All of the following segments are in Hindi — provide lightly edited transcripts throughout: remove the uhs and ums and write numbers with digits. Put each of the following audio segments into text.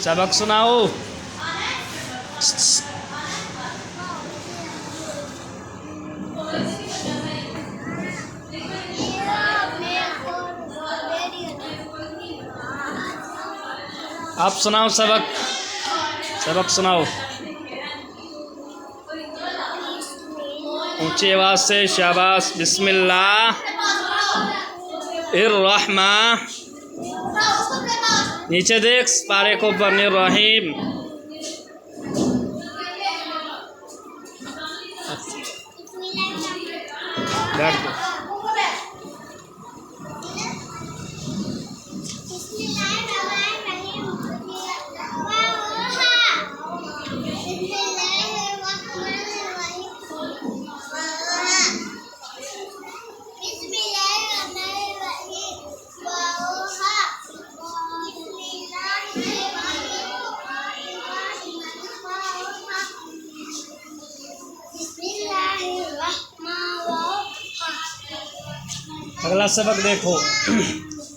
सबक सुनाओ। आप सुनाओ सबक, सबक सुनाओ ऊंची आवाज से। शाबाश। बिस्मिल्लाह इर्रहमा, नीचे देख पारे को बनिर रहीम। बैठ गए। अगला सबक देखो।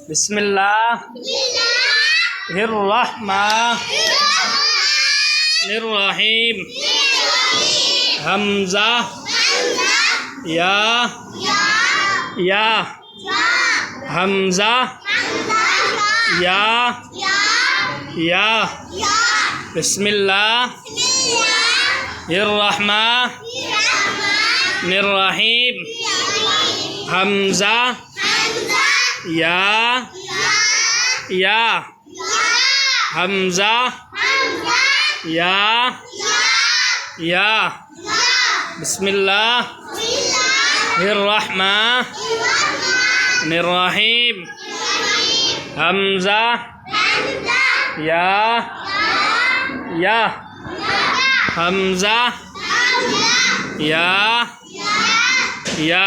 बिस्मिल्लाहिर्रहमानिर्रहीम। हमजा या हमजा या बिस्मिल्लाहिर्रहमानिर्रहीम। हमजा या हमजा या बिस्मिल्लाहिर्रहमानिर्रहीम। हमजा या हमजा या